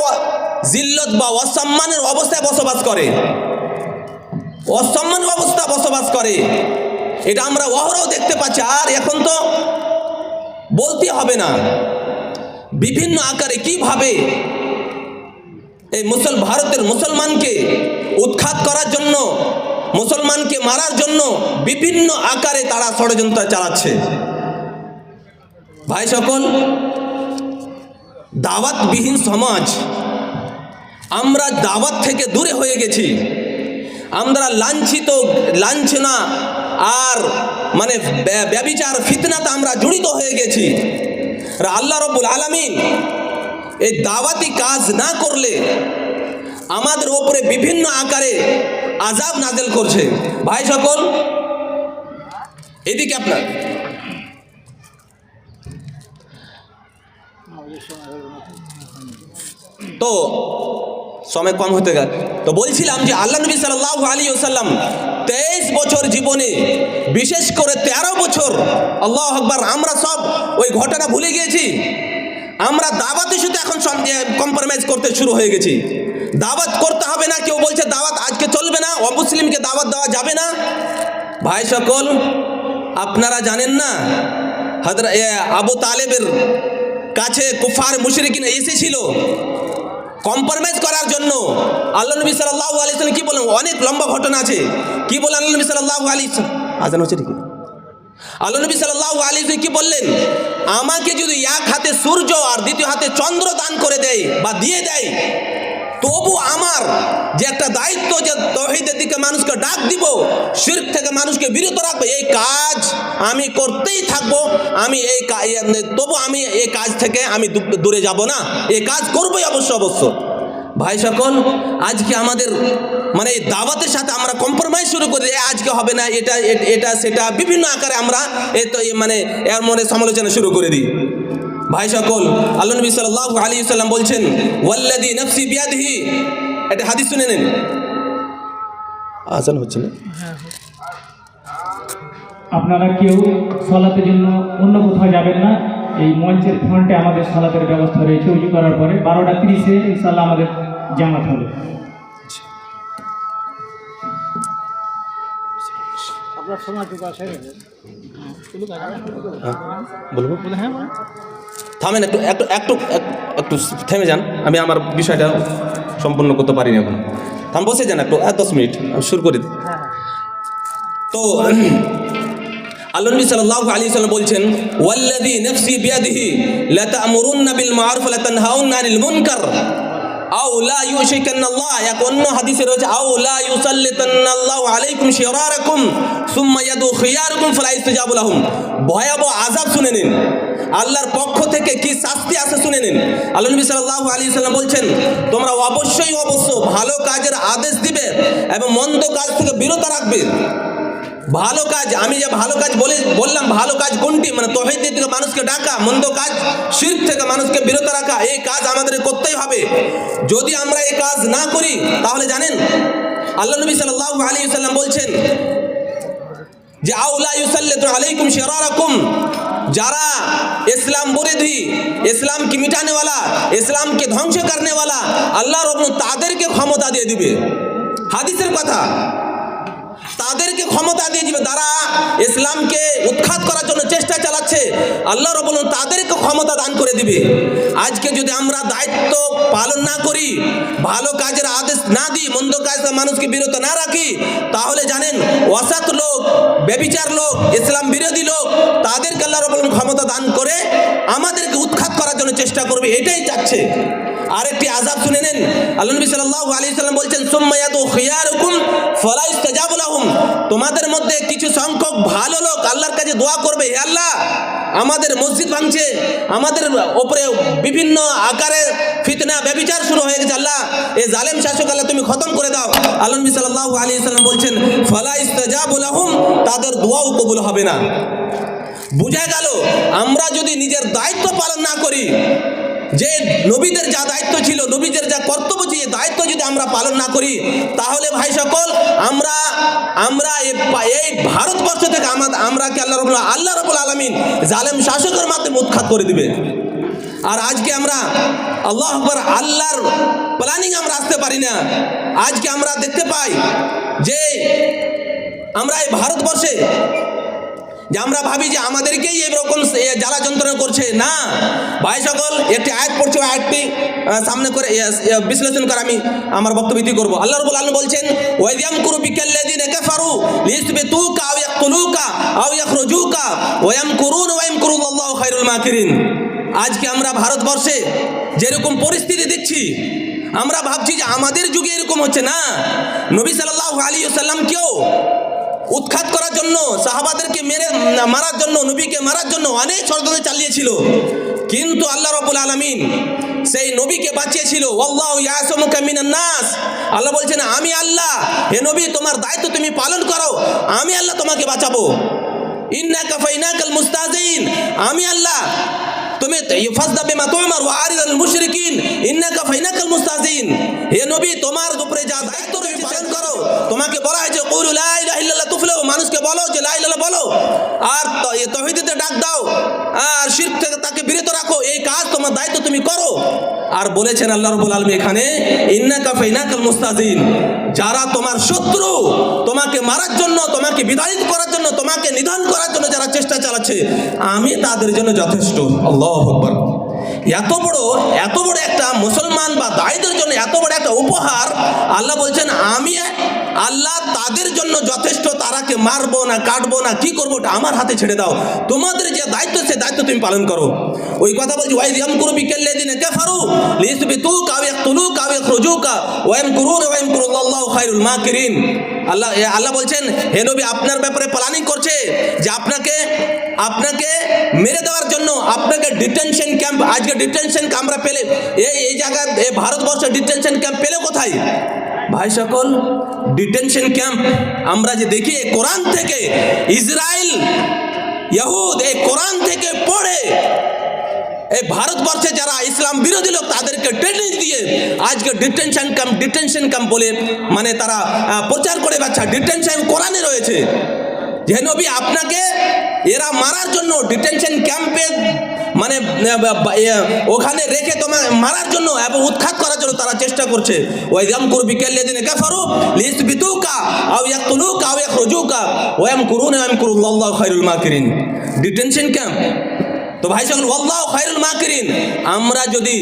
জিল্লত বা অসম্মানের অবস্থায় বসবাস করে, অসম্মানের অবস্থা বসবাস করে। এটা আমরা অহরহ দেখতে পাচ্ছি। আর এখন তো বলতে হবে না, বিভিন্ন আকারে কিভাবে এই ভারতের মুসলমানকে উৎখাত করার জন্য, মুসলমানকে মারার জন্য বিভিন্ন আকারে তারা ষড়যন্ত্র চালাচ্ছে। ভাই সকল, দাওয়াতবিহীন সমাজ, আমরা দাওয়াত থেকে দূরে হয়ে গেছি। আমরা লাঞ্ছনা আর মানে ব্যভিচার ফিতনাতে আমরা জড়িত হয়ে গেছি। আল্লাহ রাব্বুল আলামিন এই দাওয়াতি কাজ না করলে আমাদের উপরে বিভিন্ন আকারে আযাব নাযিল করছে। ভাই সকল, এদিকে আপনার তো সময় কম হতে গেল। তো বলছিলাম যে আল্লাহ নবী সাল্লাল্লাহু আলাইহি ওয়াসাল্লাম 23 বছর জীবনে, বিশেষ করে 13 বছর, আল্লাহু আকবার, আমরা সব ওই ঘটনা ভুলে গিয়েছি। আমরা দাওয়াত ইস্যুতে এখন কম্প্রোমাইজ করতে শুরু হয়ে গেছি। দাওয়াত করতে হবে না, কেউ বলছে দাওয়াত আজকে চলবে না, অমুসলিমকে দাওয়াত দেওয়া যাবে না। ভাই সকল, আপনারা জানেন না হযরত আবু তালেবের কাছে কুফার মুশরিকিন এসেছিল কম্প্রোমাইজ করার জন্য। আল্লাহ নবী সাল্লাল্লাহু আলাইহি ওয়াসাল্লাম কি বলেন, অনেক লম্বা ঘটনা আছে। কি বলেন আল্লাহ নবী সাল্লাল্লাহু আলাইহি ওয়াসাল্লাম? আজান হচ্ছে ঠিক। আল্লাহ নবী সাল্লাল্লাহু আলাইহি ওয়াসাল্লাম কি বললেন, আমাকে যদি এক হাতে সূর্য আর দ্বিতীয় হাতে চন্দ্র দান করে দেয় বা দিয়ে দেয়, তবু আমার যে একটা দায়িত্ব, যে তাওহীদের দিকে মানুষকে ডাক দিব, শিরক থেকে মানুষকে বিরত রাখবো, এই কাজ আমি করতেই থাকবো। তবু আমি এই কাজ থেকে আমি দূরে যাব না, এই কাজ করবোই অবশ্য। ভাই সকল, আজকে আমাদের মানে এই দাওয়াতের সাথে আমরা কম্প্রোমাইজ শুরু করে দিই। আজকে হবে না, এটা সেটা বিভিন্ন আকারে আমরা মানে এর মনে সমালোচনা শুরু করে দিই। ভাই সকল, আল্লাহ নবী সাল্লাল্লাহু আলাইহি ওয়াসাল্লাম বলছেন, ওয়াল্লাযী নাফসি বিয়াদিহি, এটা হাদিস শুনে নেন। আজান হচ্ছে না? আপনারা কেউ সালাতের জন্য অন্য কোথাও যাবেন না। এই মঞ্চের ফ্রন্টে আমাদের সালাতের ব্যবস্থা রয়েছে। উজু করার পরে 12:30-এ ইনশাআল্লাহ আমাদের জামাত হবে। আপনার সময় আছে? বলবো? থামেন, একটু থেমে যান। আমি আমার বিষয়টা সম্পূর্ণ করতে পারিনি এখন। বসে যান একটু, 10 মিনিট আমি শুরু করে দিই। তো আল্লাহ নবী সাল্লাল্লাহু আলাইহি ওয়াসাল্লাম বলছেন, ওয়াল্লাযী নাফসি বিয়াদিহি লা তা'মুরুন্না বিল মা'রুফ ওয়া লা তানহাউন্না আনিল মুনকার আও লা ইউশিকান্নাল্লাহ। এক অন্য হাদিসে রয়েছে, আও লা ইউসাল্লিতান্নাল্লাহু আলাইকুম শিরারাকুম সুম্মা ইয়াদু খিয়ারুকুম ফালা ইস্তিজাবু লাহুম। ভয়াবহ আযাব শুনে নিন, আল্লাহর পক্ষ থেকে কি শাস্তি আছে শুনে নিন। আল্লাহ নবী সাল্লাল্লাহু আলাইহি ওয়াসাল্লাম বলছেন, তোমরা অবশ্যই ভালো কাজের আদেশ দিবে এবং মন্দ কাজ থেকে বিরত রাখবে। ভালো কাজ, আমি যে ভালো কাজ বললাম, ভালো কাজ কোনটি? মানে তাওহীদের দিকে মানুষকে ডাকা, মন্দ কাজ শিরক থেকে মানুষকে বিরত রাখা, এই কাজ আমাদের করতেই হবে। যদি আমরা এই কাজ না করি তাহলে জানেন আল্লাহ নবী সাল্লাল্লাহু আলাইহি ওয়াসাল্লাম বলছেন যে আউলা ইউসাল্লিতু আলাইকুম শিরারাকুম, যারা ইসলাম বিরোধী, ইসলামকে মিটানেওয়ালা, ইসলামকে ধ্বংস করনেওয়ালা, আল্লাহ রাব্বুল তাদেরকে ক্ষমতা দিয়ে দিবে। হাদিসের কথা, তাদেরকে ক্ষমতা দিয়ে দিবে। তারা ইসলামকে উৎখাত করার জন্য চেষ্টা চালাচ্ছে, আল্লাহ রাব্বুল তাদেরকে ক্ষমতা দান করে দিবে। আজকে যদি আমরা দায়িত্ব পালন না করি, ভালো কাজের আদেশ না দিই, মন্দ কাজ মানুষকে বিরত না রাখি, তাহলে জানেন অসৎ লোক, ব্যভিচার লোক, ইসলাম বিরোধী লোক, তাদেরকে আল্লাহ রাব্বুল ক্ষমতা দান করে আমাদেরকে উৎখাত করার জন্য চেষ্টা করবে, এটাই চাচ্ছে। আরেকটি আযাব শুনে নেন। আল্লাহ নবী সাল্লাল্লাহু আলাইহি ওয়াসাল্লাম বলছেন, সুম্মা ইয়াদু খিয়ারুকুম ফালা ইস্তাজাবু লাহুম। তোমাদের মধ্যে কিছু সংখ্যক ভালো লোক আল্লাহর কাছে দোয়া করবে, হে আল্লাহ আমাদের মসজিদ ভাঙছে, আমাদের ওপরে বিভিন্ন আকারে ফিতনা ব্যভিচার শুরু হয়ে গেছে। আল্লাহ এই জালেম শাসক আল্লাহ তুমি খতম করে দাও। আল্লাহ নবী সাল্লাল্লাহু আলাইহি সাল্লাম বলছেন ফালা ইস্তাজাবু লাহুম, তাদের দোয়াও কবুল হবে না। বুঝা গেল আমরা যদি নিজের দায়িত্ব পালন না করি, যে নবীদের যা দায়িত্ব ছিল, নবীদের যা কর্তব্য ছিল, দায়িত্ব যদি আমরা পালন না করি, তাহলে ভাই সকল আমরা এই ভারতবর্ষ থেকে আমরা কি আল্লাহ রাব্বুল আলামিন জালেম শাসকের মাধ্যমে উৎখাত করে দিবে। আর আজকে আমরা আল্লাহু আকবার আল্লাহর প্ল্যানিং আমরা আসতে পারি না। আজকে আমরা দেখতে পাই যে আমরা এই ভারতবর্ষে যে আমরা ভাবি যে আমাদেরকেই এরকম জ্বালা যন্ত্রণা করছে। না ভাই সকল, একটি আয়াত পড়ছে, আয়াতটি সামনে করে বিশ্লেষণ করে আমি আমার বক্তব্য করবো। আল্লাহ রাব্বুল আলামিন বলছেন ওয়াইয়ামকুরু বিকাল্লাযিনা কাফারু লিইসবিতুকা আও ইয়াকতুলুকা আও ইখরুজুকা ওয়া ইয়ামকুরুনা ওয়া ইয়ামকুরুল্লাহু খায়রুল মাকিরিন। আজকে আমরা ভারতবর্ষে যেরকম পরিস্থিতি দেখছি, আমরা ভাবছি যে আমাদের যুগে এরকম হচ্ছে। না, নবী সাল্লাল্লাহু আলাইহি ওয়াসাল্লামকেও উৎখাত করার জন্য, সাহাবাদেরকে মারার জন্য, নবীকে মারার জন্য অনেক ষড়যন্ত্র চালিয়েছিল, কিন্তু আল্লাহ রাব্বুল আলামিন সেই নবীকে বাঁচিয়েছিল। ওয়াল্লাহু ইয়াসিমুকা মিনান নাস। আল্লাহ বলছেন আমি আল্লাহ, হে নবী তোমার দায়িত্ব তুমি পালন করো, আমি আল্লাহ তোমাকে বাঁচাবো। ইন্নাকা ফাইনাকাল মুস্তাজিন, আমি আল্লাহ তুমি ফাসদা বিমা তুমার ওয়া আরিদাল মুশরিকিন ইন্নাকা ফাইনাকাল মুস্তাজিন। হে নবী তোমার উপরে যা দায়িত্ব তুমি পালন করো। তোমাকে বলা হয়েছে কুলু লা ইলাহা ইল্লাল্লাহ তুফলিহু, মানুষকে বলো যে লা ইলাহা ইল্লাল্লাহ বলো, আর তাওহীদে ডাক দাও, আর শিরক থেকে তাকে বিরত রাখো। এই কাজ তোমার দায়িত্ব তুমি করো। আর বলেছেন আল্লাহ রাব্বুল আলামিন এখানে ইন্নাকা ফাইনাকাল মুস্তাজিন, যারা তোমার শত্রু, তোমাকে মারার জন্য, তোমাকে বিতাড়িত করার জন্য, তোমাকে নিধন করার জন্য যারা চেষ্টা চালাচ্ছে, আমি তাদের জন্য যথেষ্ট। আল্লাহু আকবার। এত বড় একটা মুসলমান বা দায়ীদের জন্য এত বড় একটা উপহার আল্লাহ বলছেন আমি আল্লাহ তাদের জন্য যথেষ্ট। তারাকে মারবো না, কাটবো না, কি করবো ওটা আমার হাতে ছেড়ে দাও। তোমাদের যে দায়িত্ব সে দায়িত্ব তুমি পালন করো। ওই কথা বলছি ওয়াইয়ামকুরু বিকাল্লাযিনা কাফারু লিইসবিতুকা আও ইয়াকতুলুকা আও ইখরুজুকা ওয়া ইয়ামকুরুনা ওয়া ইয়ামকুরুল্লাহু খায়রুল মাকিরিন। আল্লাহ বলছেন হে নবী আপনার ব্যাপারে প্ল্যানিং করছে যে আপনাকে মেরে দেওয়ার জন্য, আপনাকে ডিটেনশন ক্যাম্প, আজকে ডিটেনশন ক্যাম্প আমরা পেলে এই জায়গায় ভারতবর্ষে ডিটেনশন ক্যাম্প পেলে কোথায় ভাই সকল? ডিটেনশন ক্যাম্প আমরা যে দেখি কোরআন থেকে, ইসরায়েল ইহুদ এই কোরআন থেকে পড়ে এই ভারতবর্ষে যারা ইসলাম বিরোধী লোক তাদেরকে ট্রেনিং দিয়ে আজকে ডিটেনশন ক্যাম্প বলে মানে তারা প্রচার করে বাচ্চা ডিটেনশন কোরআনে রয়েছে। যে নবী আপনাকে এরা মারার জন্য ডিটেনশন ক্যাম্পে মানে ওখানে রেখে তোমার মারার জন্য এবং উৎখাত করার জন্য তারা চেষ্টা করছে। ওয়াইয়ামকুরু বিকাল্লাযিনা কাফারু লিইসবিতুকা আও ইয়াকতুলুকা আও ইখরুজুকা ওয়া ইয়ামকুরুনা ওয়া ইয়ামকুরুল্লাহু খায়রুল মাকিরিন। Detention camp. তো ভাই সকল আল্লাহু খায়রুল মাকিরিন, আমরা যদি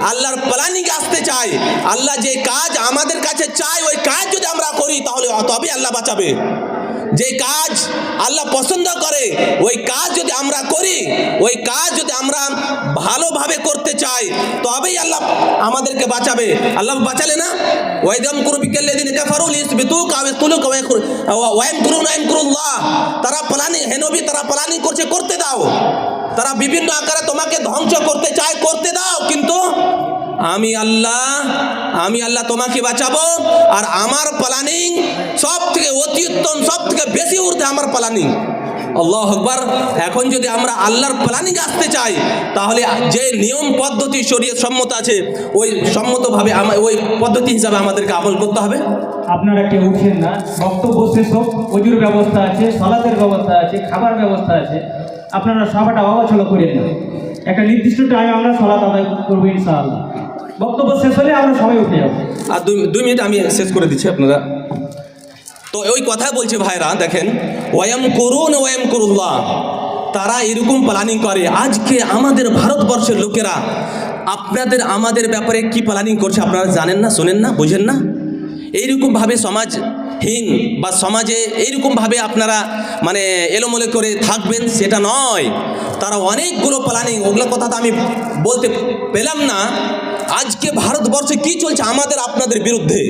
আল্লাহর প্ল্যানিং আসতে চাই, আল্লাহ যে কাজ আমাদের কাছে চাই ওই কাজ যদি আমরা করি তাহলে তবেই আল্লাহ বাঁচাবে। যে কাজ আল্লাহ পছন্দ করে ওই কাজ যদি আমরা করি, ওই কাজ যদি আমরা ভালোভাবে করতে চাই তবেই আল্লাহ আমাদেরকে বাঁচাবে। আল্লাহ বাঁচালে না? ওয়াইয়ামকুরু বিকাল্লাযিনা কাফারু লিইসবিতুকা আও ইয়াকতুলুকা ওয়া ইয়ামকুরুনা ওয়া ইয়ামকুরুল্লাহ। তারা প্ল্যানিং, হে নবী তারা প্ল্যানিং করছে, করতে দাও। তারা বিভিন্ন আকারে তোমাকে ধ্বংস করতে চায়, করতে দাও, কিন্তু আমি আল্লাহ তোমাকে বাঁচাবো। আর আমার প্ল্যানিং সব থেকে অতি উত্তম, সব থেকে বেশি ঊর্ধ্বে আমার প্ল্যানিং। আল্লাহু আকবার। এখন যদি আমরা আল্লাহর প্ল্যানিং আসতে চাই তাহলে যে নিয়ম পদ্ধতি শরীয়ত সম্মত আছে ওই সম্মতভাবে ওই পদ্ধতি হিসাবে আমাদেরকে আমল করতে হবে। আপনারা কেউ উঠছেন না, বক্তব্য শেষ হোক, ওযুর ব্যবস্থা আছে, সালাতের ব্যবস্থা আছে, খাবার ব্যবস্থা আছে, আপনারা সবাটা অবচল করেন না। একটা নির্দিষ্ট টাইমে আমরা সালাত আদায় করবো ইনশাআল্লাহ। বক্তব্য শেষ হলে আমরা সবাই উঠে যাবো। আর 2 মিনিট আমি শেষ করে দিচ্ছি আপনারা। তো ওই কথা বলছে ভাইরা, দেখেন ওয়ায়ামকুরুনা ওয়া ইয়ামকুরুল্লাহ, তারা এরকম প্ল্যানিং করে। আজকে আমাদের ভারতবর্ষের লোকেরা আমাদের ব্যাপারে কি প্ল্যানিং করছে আপনারা জানেন না, শোনেন না, বোঝেন না। এইরকমভাবে সমাজহীন বা সমাজে এইরকমভাবে আপনারা মানে এলোমেলো করে থাকবেন সেটা নয়। তারা অনেকগুলো প্ল্যানিং, ওগুলো কথা তো আমি বলতে পেলাম না। আজকে ভারতবর্ষে কি চলছে আমাদের আপনাদের বিরুদ্ধে,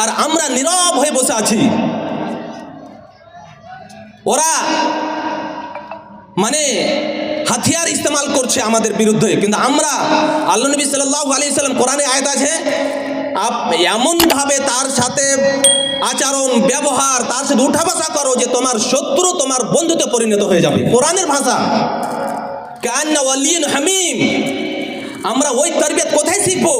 আর আমরা নীরব হয়ে বসে আছি। ওরা মানে হাতিয়ার ইস্তেমাল করছে আমাদের বিরুদ্ধে। কিন্তু আমরা, আল্লাহ নবী সাল্লাল্লাহু আলাইহি সাল্লাম কোরআনে আয়াত আছে, এমনভাবে তার সাথে আচরণ ব্যবহার, তার সাথে উঠা বসা করো যে তোমার শত্রু তোমার বন্ধুতে পরিণত হয়ে যাবে। কোরআনের ভাষা কান্না ওয়ালিয়ুন হামিম। আমরা ওই তরবিয়ত কোথায় শিখবো?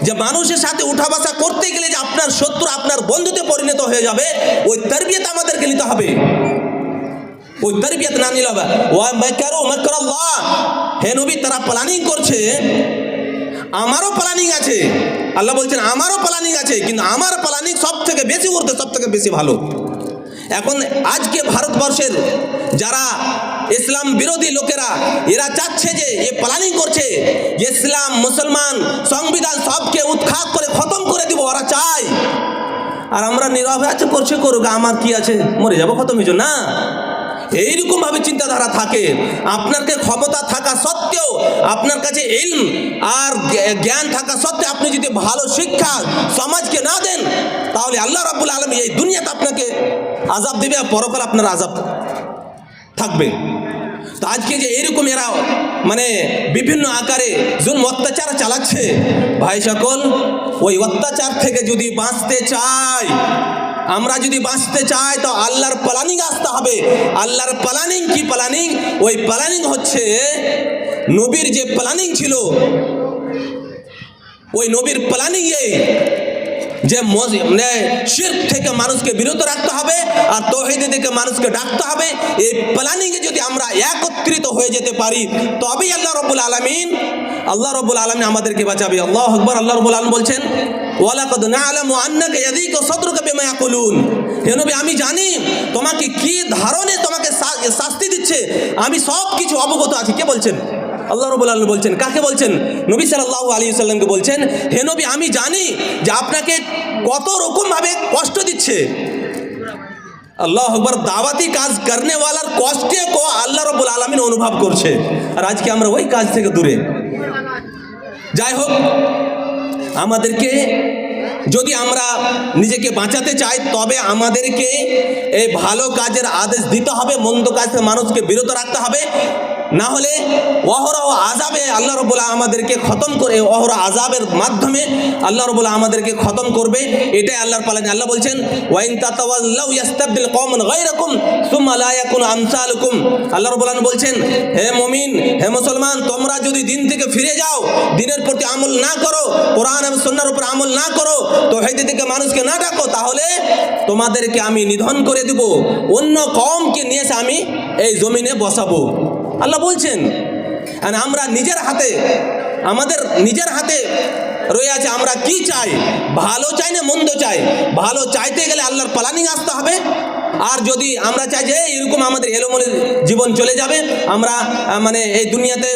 যে মানুষের সাথে উঠা বসা করতে গেলে যে আপনার শত্রু আপনার বন্ধুতে পরিণত হয়ে যাবে, ওই তরবিয়ত আমাদেরকে নিতে হবে। ওই তরবিয়ত না নিলে হবে। ওয়া মাকারু মাকরাল্লাহ, হে নবী তারা প্ল্যানিং করছে, আমারও প্ল্যানিং আছে। আল্লাহ বলছেন আমারও প্ল্যানিং আছে, কিন্তু আমার প্ল্যানিং সব থেকে বেশি করতে, সব থেকে বেশি ভালো। এখন আজকে ভারতবর্ষের যারা ইসলাম বিরোধী লোকেরা, এরা চাচ্ছে যে এ প্ল্যানিং করছে যে ইসলাম মুসলমান সংবিধান সবকে উৎখাত করে খতম করে দিব, ওরা চায়। আর আমরা নীরবে আছে, করছে করুক, আমার কি আছে, মরে যাবো, খতম হয়েছ না। এইরকম ভাবে চিন্তাধারা থাকে। আপনাকে ক্ষমতা থাকা সত্ত্বেও, আপনার কাছে ইলম আর জ্ঞান থাকা সত্ত্বেও আপনি যদি ভালো শিক্ষা সমাজকে না দেন, তাহলে আল্লাহ রাব্বুল আলামিন এই দুনিয়াতে আপনাকে আযাব দিবে, আর পরকাল আপনার আযাব থাকবে। তো আজকে যে এরকম এরা মানে বিভিন্ন আকারে জুলম অত্যাচার চালাচ্ছে, ভাই সকল, ওই অত্যাচার থেকে যদি বাঁচতে চাই, আমরা যদি বাঁচতে চাই, তো আল্লাহর প্ল্যানিং আসতে হবে। আল্লাহর প্ল্যানিং কি প্ল্যানিং? ওই প্ল্যানিং হচ্ছে নবীর যে প্ল্যানিং ছিল, ওই নবীর প্ল্যানিং এই যে শিরক থেকে মানুষকে বিরত রাখতে হবে আর তাওহীদ থেকে মানুষকে ডাকতে হবে। এই প্ল্যানিংয়ে যদি আমরা একত্রিত হয়ে যেতে পারি, তবেই আল্লাহ রাব্বুল আলামিন আমাদেরকে বাঁচাবে। আল্লাহু আকবার। আল্লাহ রাব্বুল আলামিন বলছেন, ওয়ালাকাদ না'লামু আন্নাকা ইয়াযীকু সাদরুকা বিমা ইয়াকুলুন। হে নবী, আমি জানি তোমাকে কি ধারণে তোমাকে শাস্তি দিচ্ছে, আমি সব কিছু অবগত আছি। কে বলছেন? আল্লাহ রাব্বুল আলামিন বলছেন। কাকে বলছেন? নবী সাল্লাল্লাহু আলাইহি ওয়াসাল্লামকে বলছেন, হে নবী, আমি জানি যে আপনাকে কত রকম ভাবে কষ্ট দিচ্ছে। আল্লাহু আকবার। দাওয়াতি কাজ করনে ওয়ালার কষ্টে কো আল্লাহ রাব্বুল আলামিন অনুভব করছে, আর আজকে আমরা ওই কাজ থেকে দূরে। যাই হোক, আমাদেরকে যদি আমরা নিজেকে বাঁচাতে চাই, তবে আমাদেরকে এই ভালো কাজের আদেশ দিতে হবে, মন্দ কাজ থেকে মানুষকে বিরত রাখতে হবে। না হলে অহরহ আযাবে আল্লাহ রাব্বুল আলামিন আমাদেরকে খতম করে, অহরহ আযাবের মাধ্যমে আল্লাহ রাব্বুল আলামিন আমাদেরকে খতম করবে। এটাই আল্লাহর প্ল্যান। আল্লাহ বলছেন, ওয়া ইন তাতাওয়াল্লাউ ইস্তাবদিল কওমান গায়রাকুম সুম্মা লা ইয়াকুনু আমসালুকুম। আল্লাহ রাব্বুল আলামিন বলছেন, হে মুমিন, হে মুসলমান, তোমরা যদি দিন থেকে ফিরে যাও, দিনের প্রতি আমল না করো, কোরআন এবং সুন্নাহর উপর আমল না করো, তাওহীদ থেকে মানুষকে না ডাকো, তাহলে তোমাদেরকে আমি নিধন করে দেব, অন্য কওমকে নিয়ে এসে আমি এই জমিনে বসাবো। আল্লাহ বলছেন। আর আমরা নিজের হাতে, আমাদের নিজের হাতে রয়ে আছে আমরা কি চাই, ভালো চাই না মন্দ চাই। ভালো চাইতে গেলে আল্লাহর প্ল্যানিং আসতে হবে। আর যদি আমরা চাই যে এরকম আমাদের এলোমেলো জীবন চলে যাবে, আমরা মানে এই দুনিয়াতে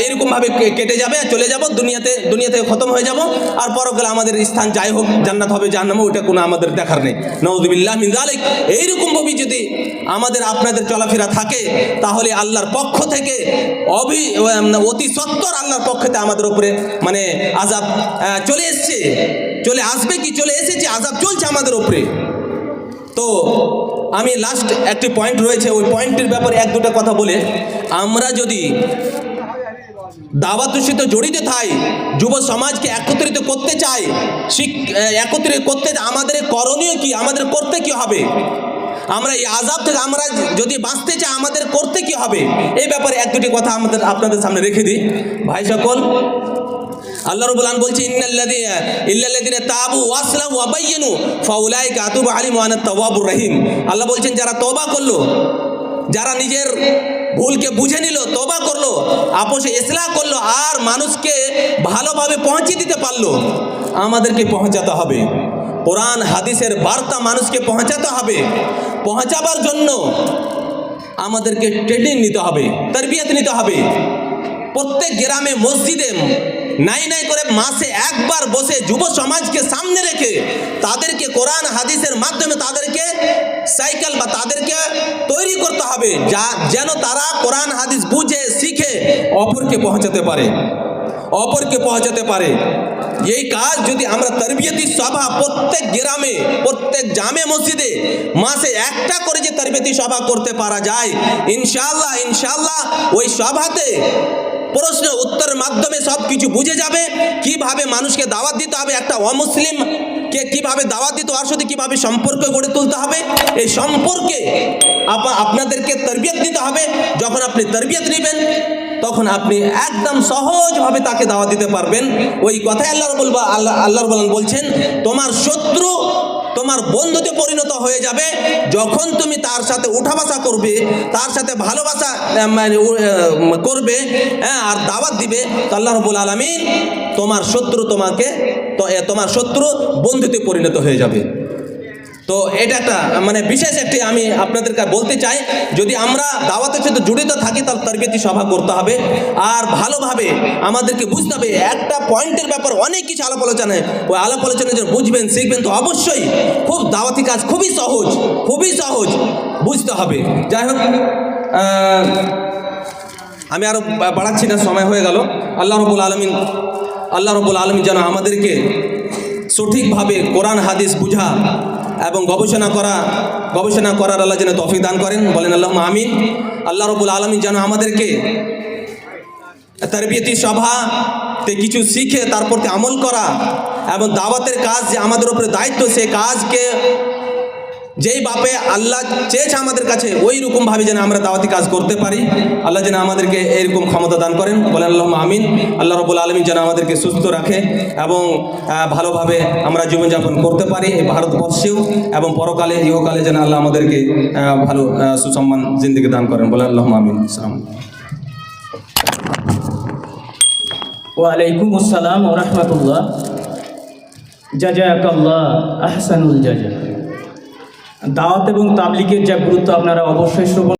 এরকমভাবে কেটে যাবে, চলে যাব, দুনিয়াতে খতম হয়ে যাব, আর পরকালে আমাদের স্থান যাই হোক, জান্নাত হবে জাহান্নাম, ওটা কোনো আমাদের দেখার নেই। নাউযুবিল্লাহ মিন যালিক। এইরকমভাবে যদি আমাদের আপনাদের চলাফেরা থাকে, তাহলে আল্লাহর পক্ষ থেকে অতি সত্বর আল্লাহর পক্ষ থেকে আমাদের উপরে মানে আযাব চলে এসছে, চলে আসবে, কি চলে এসেছে, আযাব চলছে আমাদের উপরে। তো আমি লাস্ট একটি পয়েন্ট রয়েছে, ওই পয়েন্টের ব্যাপারে এক দুটো কথা বলে, আমরা যদি দাওয়াতের সাথে জড়িত থাই, যুব সমাজকে একত্রিত করতে চাই, একত্রিত করতে আমাদের করণীয় কি, আমাদের করতে কি হবে, আমরা এই আযাব থেকে আমরা যদি বাঁচতে চাই আমাদের করতে কি হবে, এই ব্যাপারে এক দুটি কথা আপনাদের সামনে রেখে দিই। ভাই সকল, আল্লাহ রাব্বুল আলামিন বলছে, ইল্লাল্লাযিনা তাবু ওয়াসলাহু ওয়া বায়্যানু ফাউলাইকা আতুবু আলাইহিম ওয়া আনা তাওয়াবুর রহিম। আল্লাহ বলছেন, যারা তওবা করলো, যারা নিজের ভুলকে বুঝে নিল, তওবা করলো, আপোষে ইসলাহ করলো, আর মানুষকে ভালোভাবে পৌঁছে দিতে পারলো, আমাদেরকে পৌঁছাতে হবে। কোরআন হাদিসের বার্তা মানুষকে পৌঁছাতে হবে। পৌঁছাবার জন্য আমাদেরকে ট্রেনিং নিতে হবে, তরবিয়ত নিতে হবে। প্রত্যেক গ্রামে মসজিদে নাই করে মাসে একবার বসে যুব সমাজকে সামনে রেখে তাদেরকে কোরআন হাদিসের মাধ্যমে তাদেরকে সাইকেল বা তাদেরকে তৈরি করতে হবে, যেন তারা কোরআন হাদিস বুঝে শিখে অপরকে পৌঁছাতে পারে। এই কাজ যদি আমরা তরবিয়তি সভা প্রত্যেক গ্রামে, প্রত্যেক জামে মসজিদে মাসে একটা করে যে তরবিয়তি সভা করতে পারা যায়, ইনশাআল্লাহ ইনশাআল্লাহ ওই সভাতে প্রশ্ন উত্তরের মাধ্যমে সব কিছু বুঝে যাবে। কিভাবে মানুষকে দাওয়াত দিতে হবে, একটা অমুসলিমকে কিভাবে দাওয়াত দিতে, ওর সাথে কিভাবে সম্পর্ক গড়ে তুলতে হবে, এই সম্পর্কে আপনাদেরকে তরবিয়ত দিতে হবে। যখন আপনি তরবিয়ত নেবেন তখন আপনি একদম সহজভাবে তাকে দাওয়াত দিতে পারবেন। ওই কথাই আল্লাহ রাব্বুল বলছেন, তোমার শত্রু তোমার বন্ধুতে পরিণত হয়ে যাবে যখন তুমি তার সাথে উঠা বসা করবে, তার সাথে ভালোবাসা করবে, আর দাওয়াত দিবে। তো আল্লাহ রাব্বুল আলামিন তোমার শত্রু বন্ধুতে পরিণত হয়ে যাবে। তো এটা একটা বিশেষ একটি আমি আপনাদেরকে বলতে চাই, যদি আমরা দাওয়াতের সাথে জড়িত থাকি তাহলে তরবিয়তি সভা করতে হবে। আর ভালোভাবে আমাদেরকে বুঝতে হবে, একটা পয়েন্টের ব্যাপার অনেক কিছু আলাপ আলোচনায়, ওই আলাপ আলোচনা যদি বুঝবেন শিখবেন তো অবশ্যই খুব দাওয়াতি কাজ খুবই সহজ বুঝতে হবে। যাই হোক, আমি আরও বাড়াচ্ছি না, সময় হয়ে গেল। আল্লাহ রাব্বুল আলামিন যেন আমাদেরকে সঠিকভাবে কোরআন হাদিস বুঝা এবং গবেষণা করার আল্লাহ যেন তৌফিক দান করেন, বলেন আল্লাহুম্মা আমিন। আল্লাহ রাব্বুল আলামিন যেন আমাদেরকে তরবিয়তি সভাতে কিছু শিখে তারপর আমল করা এবং দাওয়াতের কাজ যে আমাদের উপরে দায়িত্ব, সেই কাজকে যেই বাপে আল্লাহ চেয়েছে আমাদের কাছে ওই রকমভাবে যেন আমরা দাওয়াতি কাজ করতে পারি। আল্লাহ যেন আমাদেরকে এইরকম ক্ষমতা দান করেন, বলেন আল্লাহুম্মা আমিন। আল্লাহ রাব্বুল আলামিন যেন আমাদেরকে সুস্থ রাখে এবং ভালোভাবে আমরা জীবনযাপন করতে পারি এই ভারতবর্ষেও, এবং পরকালে ইহকালে যেন আল্লাহ আমাদেরকে ভালো সুসম্মান জিন্দেগি দান করেন, বলেন আল্লাহুম্মা আমিন। আসসালামু আলাইকুম। ওয়ালাইকুম আসসালাম ওয়া রাহমাতুল্লাহ। জাযাকাল্লাহ আহসানুল জাযা। দাওয়াত এবং তাবলীগের যা গুরুত্ব আপনারা অবশ্যই শ্রবণ